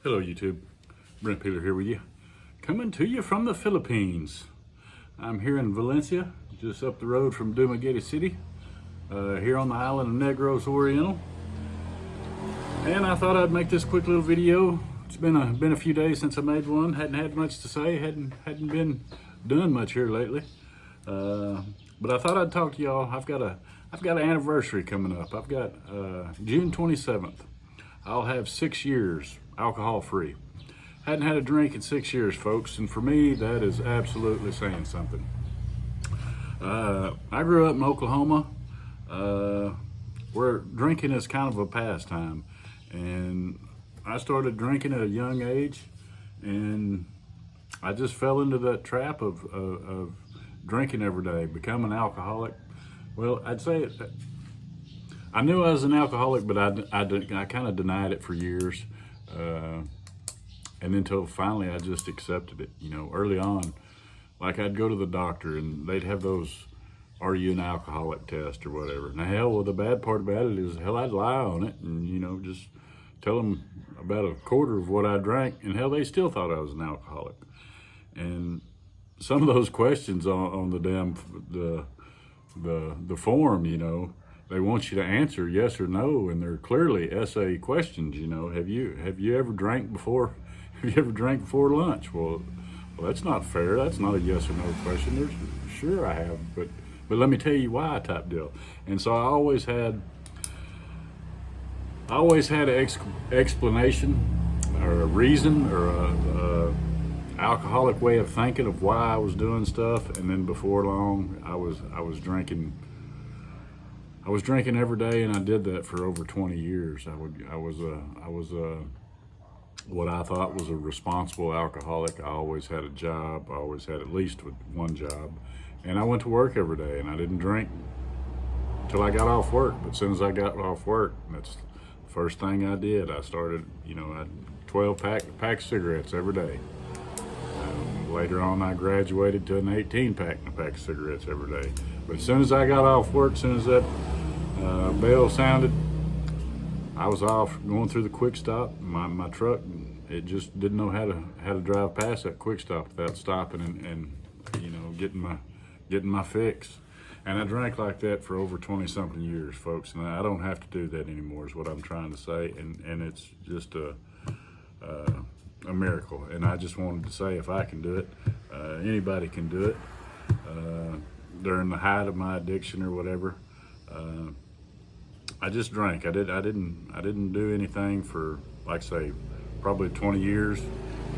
Hello YouTube, Brent Peeler here with you, coming to you from the Philippines. I'm here in Valencia, just up the road from Dumaguete City, here on the island of Negros Oriental. And I thought I'd make this quick little video. It's been a few days since I made one. Hadn't had much to say, hadn't been doing much here lately. But I thought I'd talk to y'all. I've got an anniversary coming up. I've got June 27th. I'll have 6 years alcohol free. Hadn't had a drink in 6 years, folks, and for me that is absolutely saying something. I grew up in Oklahoma, where drinking is kind of a pastime, and I started drinking at a young age, and I just fell into that trap of drinking every day, becoming an alcoholic. Well, I'd say I knew I was an alcoholic, but I kind of denied it for years. And until finally I just accepted it. You know, early on, like I'd go to the doctor and they'd have those, are you an alcoholic test or whatever. Now, hell, well, the bad part about it is, hell, I'd lie on it and, you know, just tell them about a quarter of what I drank, and hell, they still thought I was an alcoholic. And some of those questions on the damn, the form, you know, they want you to answer yes or no, and they're clearly essay questions. You know, have you ever drank before? Have you ever drank before lunch? Well, that's not fair. That's not a yes or no question. Sure I have, but let me tell you why, type deal. And so I always had an explanation or a reason or a alcoholic way of thinking of why I was doing stuff. And then before long, I was drinking. I was drinking every day, and I did that for over 20 years. I was what I thought was a responsible alcoholic. I always had a job. I always had at least one job, and I went to work every day, and I didn't drink till I got off work. But as soon as I got off work, that's the first thing I did. I started, you know, I 12 pack of cigarettes every day. Later on, I graduated to an 18 pack of cigarettes every day. But as soon as I got off work, as soon as that bell sounded, I was off going through the quick stop. My truck, it just didn't know how to drive past that quick stop without stopping and you know, getting my fix. And I drank like that for over 20 something years, folks. And I don't have to do that anymore, is what I'm trying to say. And it's just a miracle. And I just wanted to say, if I can do it, anybody can do it. During the height of my addiction or whatever, I just drank. I didn't do anything for, like I say, probably 20 years.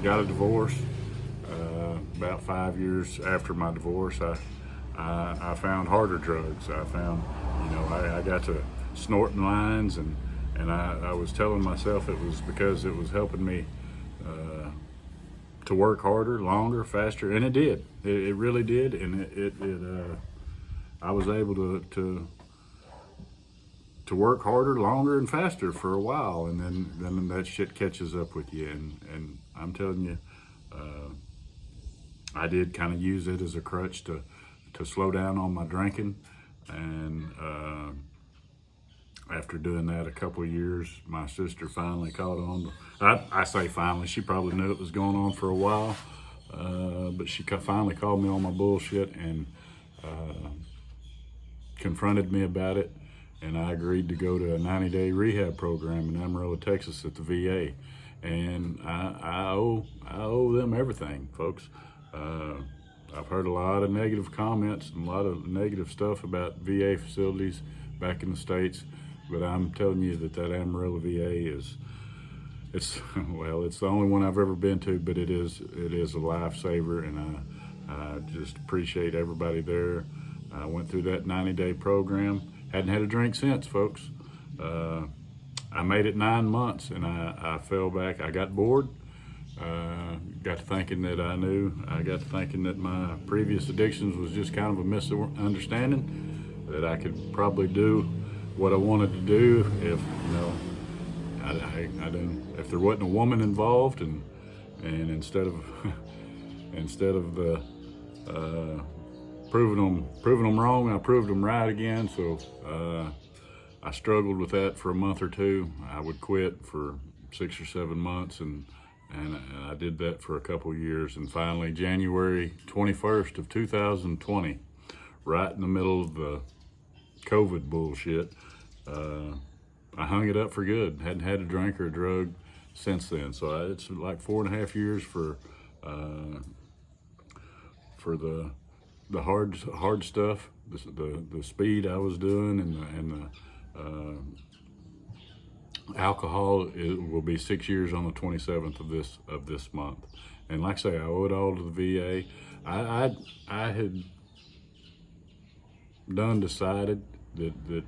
Got a divorce. About 5 years after my divorce, I found harder drugs. I found, you know, I got to snorting lines, and I was telling myself it was because it was helping me to work harder, longer, faster, and it did. It really did, and I was able to work harder, longer, and faster for a while, and then that shit catches up with you. And I'm telling you, I did kind of use it as a crutch to slow down on my drinking, and after doing that a couple of years, my sister finally caught on. I say finally, she probably knew it was going on for a while, but she finally called me on my bullshit and confronted me about it, and I agreed to go to a 90-day rehab program in Amarillo, Texas at the VA, and I owe them everything, folks. I've heard a lot of negative comments and a lot of negative stuff about VA facilities back in the States, but I'm telling you that Amarillo VA it's the only one I've ever been to, but it is a lifesaver, and I just appreciate everybody there. I went through that 90-day program. Hadn't had a drink since, folks. I made it 9 months, and I fell back. I got bored. Got to thinking that I got to thinking that my previous addictions was just kind of a misunderstanding, that I could probably do what I wanted to do if, you know, I didn't, if there wasn't a woman involved, and instead of proving them wrong, I proved them right again. So I struggled with that for a month or two. I would quit for 6 or 7 months, and I did that for a couple years. And finally, January 21st of 2020, right in the middle of the COVID bullshit, I hung it up for good. Hadn't had a drink or a drug since then. So it's like 4.5 years for the hard stuff, the speed I was doing, and the alcohol. It will be 6 years on the 27th of this month. And like I say, I owe it all to the VA. I had decided that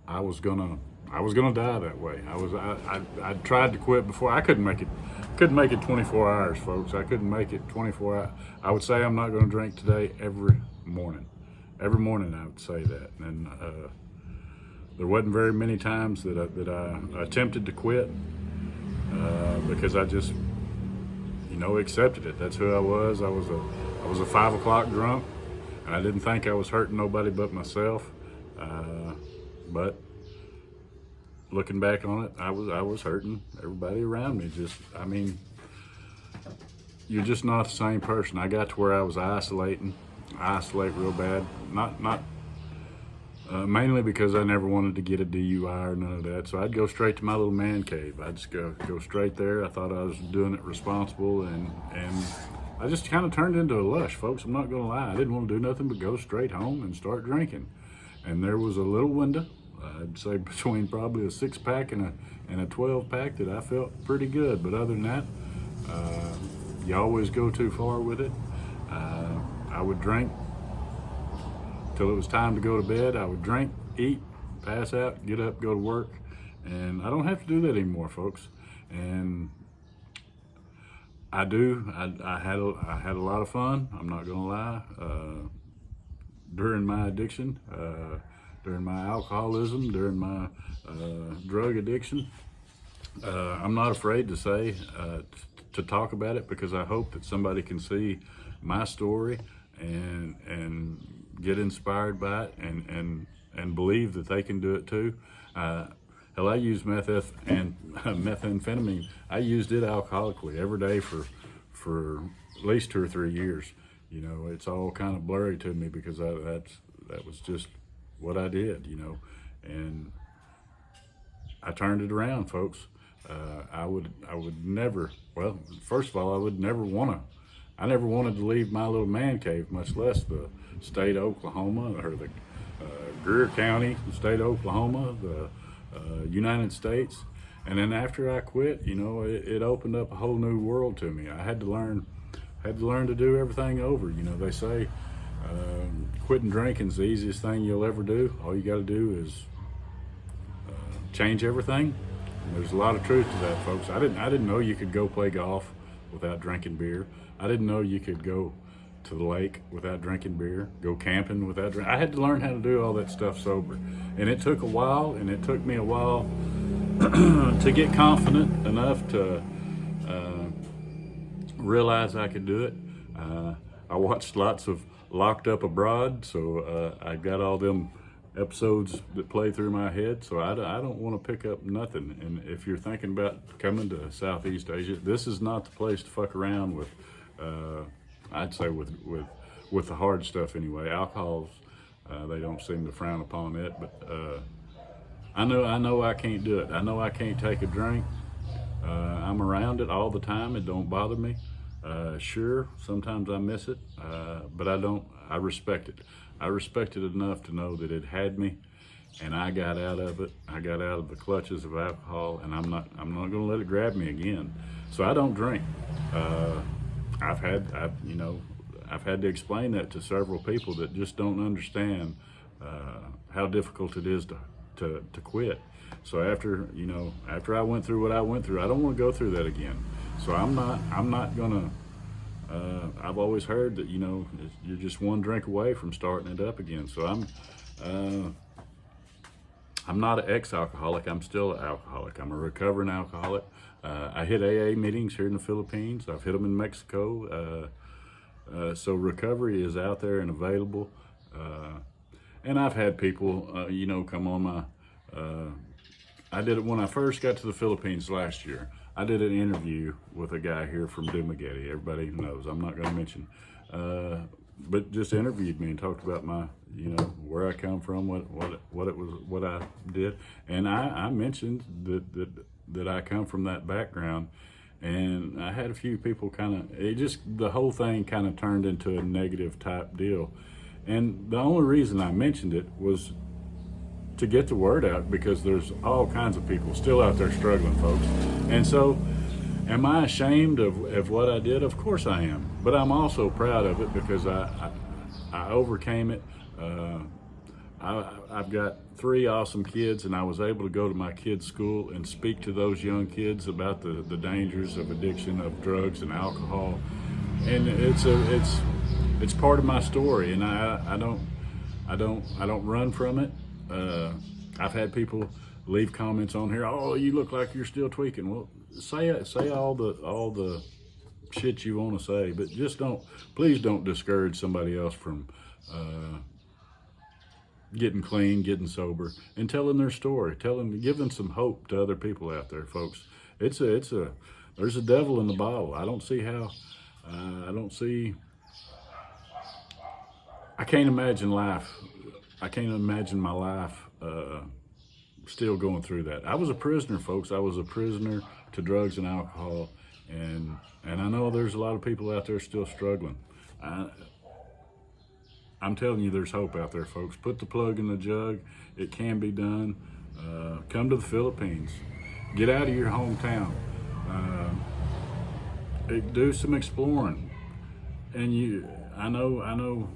I was gonna die that way. I tried to quit before. I couldn't make it 24 hours, folks. I couldn't make it 24 hours. I would say I'm not going to drink today every morning. Every morning I would say that. And there wasn't very many times that I attempted to quit because I just, accepted it. That's who I was. I was a 5 o'clock drunk, and I didn't think I was hurting nobody but myself. But looking back on it, I was hurting everybody around me. You're just not the same person. I got to where I was isolate real bad. Mainly because I never wanted to get a DUI or none of that. So I'd go straight to my little man cave. I'd just go straight there. I thought I was doing it responsible, and I just kind of turned into a lush, folks. I'm not gonna lie. I didn't want to do nothing but go straight home and start drinking. And there was a little window, I'd say between probably a 6-pack and a 12-pack, that I felt pretty good. But other than that, you always go too far with it. I would drink till it was time to go to bed. I would drink, eat, pass out, get up, go to work, and I don't have to do that anymore, folks. And I had a lot of fun. I'm not gonna lie. During my addiction, during my alcoholism, during my drug addiction, I'm not afraid to say, to talk about it, because I hope that somebody can see my story and get inspired by it and believe that they can do it too. Hell, I used methamphetamine. I used it alcoholically every day for at least 2 or 3 years. It's all kind of blurry to me because that was just what I did, and I turned it around, folks. I would never, well, first of all, I never wanted to leave my little man cave, much less the state of Oklahoma, or the Greer County, the state of Oklahoma, the United States. And then after I quit, it opened up a whole new world to me. I had to learn to do everything over. They say quitting drinking is the easiest thing you'll ever do. All you got to do is change everything. And there's a lot of truth to that, folks. I didn't know you could go play golf without drinking beer. I didn't know you could go to the lake without drinking beer, go camping without drinking. I had to learn how to do all that stuff sober. And it took a while, and it took me a while to get confident enough to realize I could do it. I watched lots of Locked Up Abroad, so I got all them episodes that play through my head, so I don't want to pick up nothing. And if you're thinking about coming to Southeast Asia, this is not the place to fuck around with. I'd say with the hard stuff anyway. Alcohols, they don't seem to frown upon it, but I know I can't do it. I know I can't take a drink. I'm around it all the time. It don't bother me. Sure, sometimes I miss it, but I don't. I respect it. I respect it enough to know that it had me, and I got out of it. I got out of the clutches of alcohol, and I'm not going to let it grab me again. So I don't drink. I've had to explain that to several people that just don't understand how difficult it is to quit. So after I went through what I went through, I don't want to go through that again. So I'm not gonna. I've always heard that you're just one drink away from starting it up again. So I'm not an ex-alcoholic. I'm still an alcoholic. I'm a recovering alcoholic. I hit AA meetings here in the Philippines. I've hit them in Mexico. So recovery is out there and available. And I've had people, come on my I did it when I first got to the Philippines last year. I did an interview with a guy here from Dumaguete. Everybody knows. I'm not going to mention, but just interviewed me and talked about my, where I come from, what I did, and I mentioned that I come from that background, and I had a few people the whole thing kind of turned into a negative type deal, and the only reason I mentioned it was to get the word out, because there's all kinds of people still out there struggling, folks. And so, am I ashamed of what I did? Of course I am, but I'm also proud of it because I overcame it. I've got 3 awesome kids, and I was able to go to my kids' school and speak to those young kids about the dangers of addiction of drugs and alcohol, and it's part of my story, and I don't run from it. I've had people leave comments on here. Oh, you look like you're still tweaking. Well, say all the shit you want to say, but please don't discourage somebody else from getting clean, getting sober, and telling their story. Giving some hope to other people out there, folks. There's a devil in the bottle. I don't see how. I can't imagine life. I can't imagine my life still going through that. I was a prisoner, folks. I was a prisoner to drugs and alcohol, and I know there's a lot of people out there still struggling. I'm telling you, there's hope out there, folks. Put the plug in the jug. It can be done. Come to the Philippines. Get out of your hometown. Do some exploring. And I know.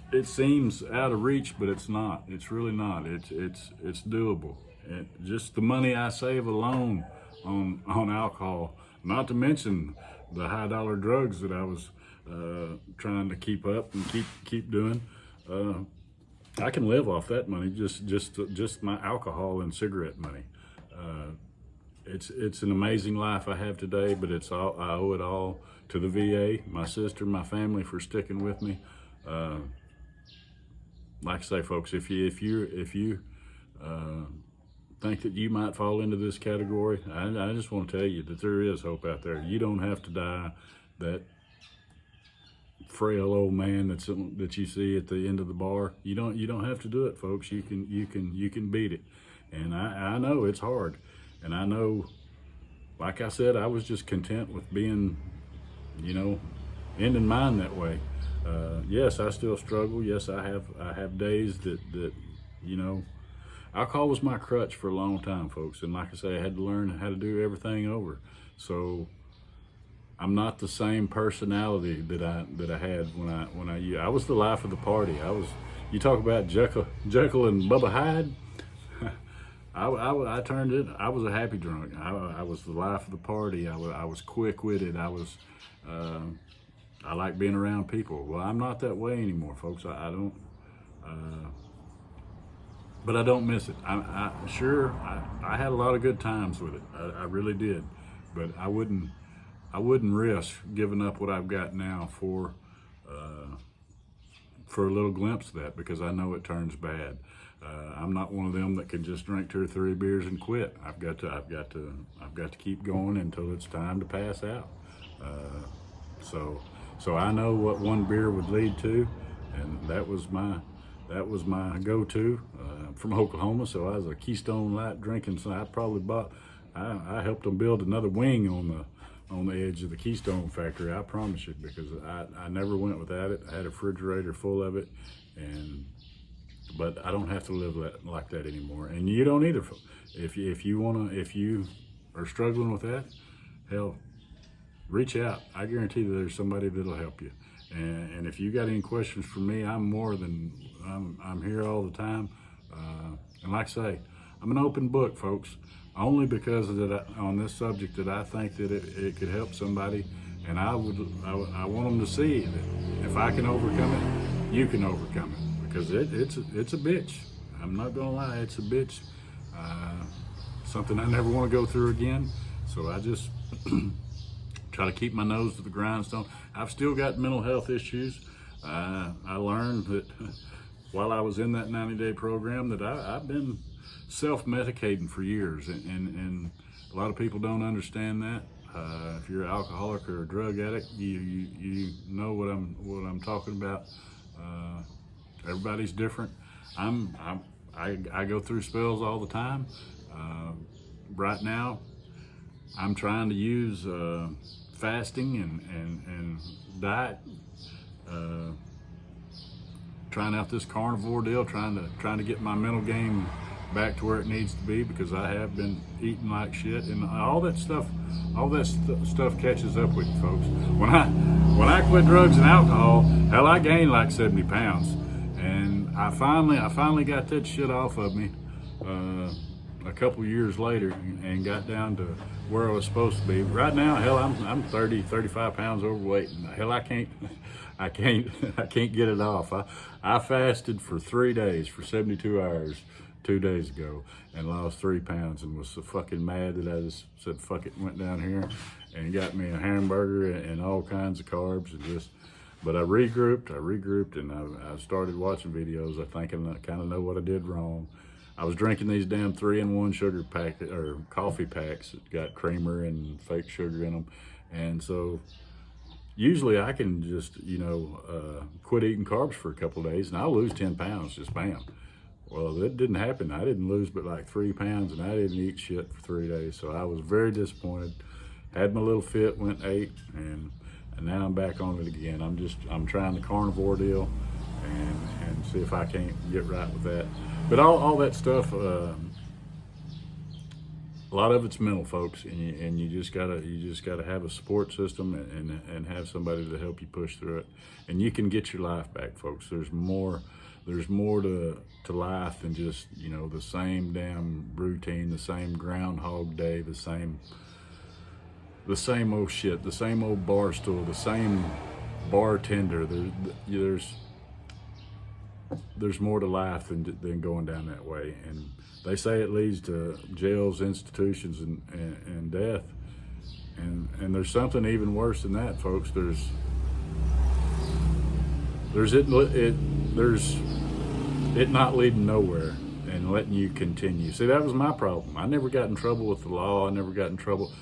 It seems out of reach, but it's not. It's really not. It's doable. Just the money I save alone on alcohol, not to mention the high dollar drugs that I was trying to keep up and keep doing. I can live off that money, just my alcohol and cigarette money. It's an amazing life I have today, but I owe it all to the VA, my sister, my family for sticking with me. Like I say, folks, if you think that you might fall into this category, I just want to tell you that there is hope out there. You don't have to die that frail old man that you see at the end of the bar. You don't have to do it, folks. You can beat it. And I know it's hard, and I know, like I said, I was just content with being, ending mine that way. Yes, I still struggle. Yes, I have days that alcohol was my crutch for a long time, folks. And like I say, I had to learn how to do everything over. So I'm not the same personality that I had when I was the life of the party. You talk about Jekyll and Bubba Hyde. I turned it. I was a happy drunk. I was the life of the party. I was quick-witted. I like being around people. Well, I'm not that way anymore, folks. I don't, but I don't miss it. I had a lot of good times with it. I really did, but I wouldn't risk giving up what I've got now for a little glimpse of that, because I know it turns bad. I'm not one of them that can just drink 2 or 3 beers and quit. I've got to keep going until it's time to pass out. So I know what one beer would lead to, and that was my go-to from Oklahoma. So I was a Keystone Light drinking. So I helped them build another wing on the edge of the Keystone factory. I promise you, because I never went without it. I had a refrigerator full of it, but I don't have to live like that anymore. And you don't either. If you are struggling with that, hell, reach out. I guarantee that there's somebody that'll help you. And if you got any questions for me, I'm here all the time. And like I say, I'm an open book, folks, only because on this subject that I think that it could help somebody. And I want them to see that if I can overcome it, you can overcome it, because it's a bitch. I'm not gonna lie, it's a bitch. Something I never want to go through again. So I just try to keep my nose to the grindstone. I've still got mental health issues. I learned that while I was in that 90-day program that I've been self-medicating for years, and a lot of people don't understand that. If you're an alcoholic or a drug addict, you know what I'm talking about. Everybody's different. I go through spells all the time. Right now, I'm trying to use fasting and diet, trying out this carnivore deal, trying to get my mental game back to where it needs to be, because I have been eating like shit, and all that stuff catches up with you, folks. When I quit drugs and alcohol, hell, I gained like 70 pounds, and I finally got that shit off of me a couple years later, and got down to where I was supposed to be. Right now, hell, I'm 35 pounds overweight, and hell, I can't get it off. I fasted for 3 days, for 72 hours, 2 days ago, and lost 3 pounds, and was so fucking mad that I just said fuck it, went down here and got me a hamburger and all kinds of carbs, and but I regrouped, and I started watching videos. I think I kind of know what I did wrong. I was drinking these damn 3-in-1 sugar pack or coffee packs that got creamer and fake sugar in them, and so usually I can just quit eating carbs for a couple of days and I'll lose 10 pounds, just bam. Well, that didn't happen. I didn't lose but like 3 pounds, and I didn't eat shit for 3 days. So I was very disappointed. Had my little fit, went 8, and now I'm back on it again. I'm trying the carnivore deal and see if I can't get right with that. But all that stuff, a lot of it's mental, folks, and you just gotta have a support system and have somebody to help you push through it, and you can get your life back, folks. There's more to life than just the same damn routine, the same Groundhog Day, the same old shit, the same old bar stool, the same bartender. There's more to life than going down that way, and they say it leads to jails, institutions, and death, and there's something even worse than that, folks. There's it not leading nowhere and letting you continue. See, that was my problem. I never got in trouble with the law. I never got in trouble,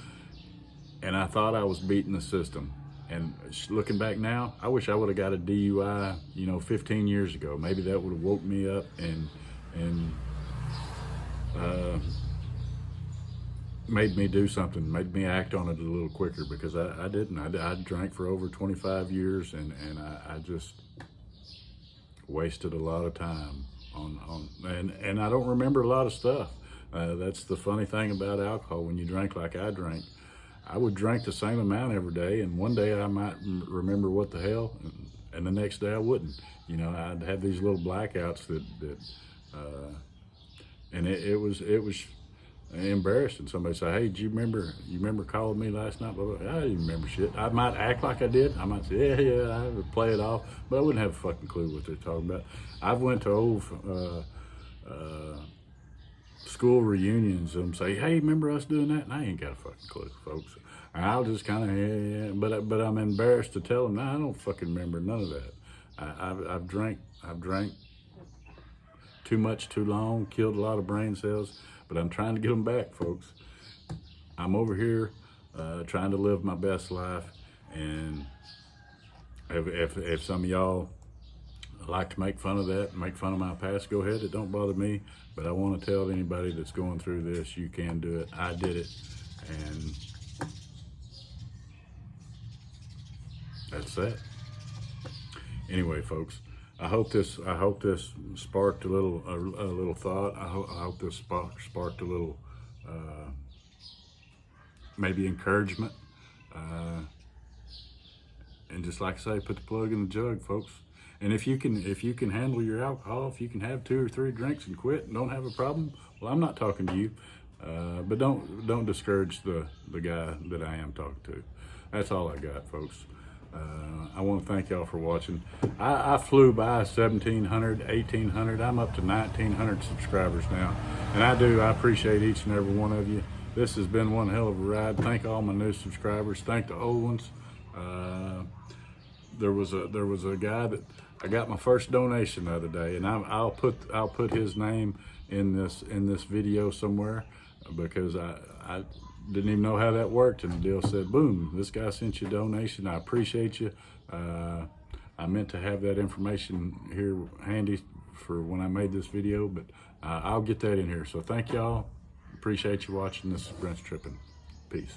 and I thought I was beating the system. And looking back now, I wish I would have got a DUI, 15 years ago. Maybe that would have woke me up and made me do something, made me act on it a little quicker, because I didn't. I drank for over 25 years, and I just wasted a lot of time and I don't remember a lot of stuff. That's the funny thing about alcohol. When you drink like I drank, I would drink the same amount every day, and one day I might remember what the hell, and the next day I wouldn't. I'd have these little blackouts and it was embarrassing. Somebody say, "Hey, do you remember calling me last night?" Blah, blah. I didn't remember shit. I might act like I did. I might say, yeah, I would play it off, but I wouldn't have a fucking clue what they're talking about. I've went to old school reunions and say, "Hey, remember us doing that?" And I ain't got a fucking clue, folks. I'll just kind of, yeah, but I'm embarrassed to tell them, no, I don't fucking remember none of that. I've drank too much, too long, killed a lot of brain cells, but I'm trying to get them back, folks. I'm over here trying to live my best life, and if some of y'all like to make fun of that, make fun of my past, go ahead. It don't bother me, but I want to tell anybody that's going through this, you can do it. I did it, and that's that. Anyway, folks, I hope this sparked a little thought. I hope this sparked a little maybe encouragement. And just like I say, put the plug in the jug, folks. And if you can handle your alcohol, if you can have 2 or 3 drinks and quit and don't have a problem, well, I'm not talking to you. But don't discourage the guy that I am talking to. That's all I got, folks. I want to thank y'all for watching. I flew by 1,700, 1,800. I'm up to 1,900 subscribers now, and I appreciate each and every one of you. This has been one hell of a ride. Thank all my new subscribers. Thank the old ones. There was a guy that I got my first donation the other day, and I'll put his name in this video somewhere, because I didn't even know how that worked, and the deal said, boom, this guy sent you a donation. I appreciate you. I meant to have that information here handy for when I made this video, but I'll get that in here. So thank y'all. Appreciate you watching. This is Brent's Tripping. Peace.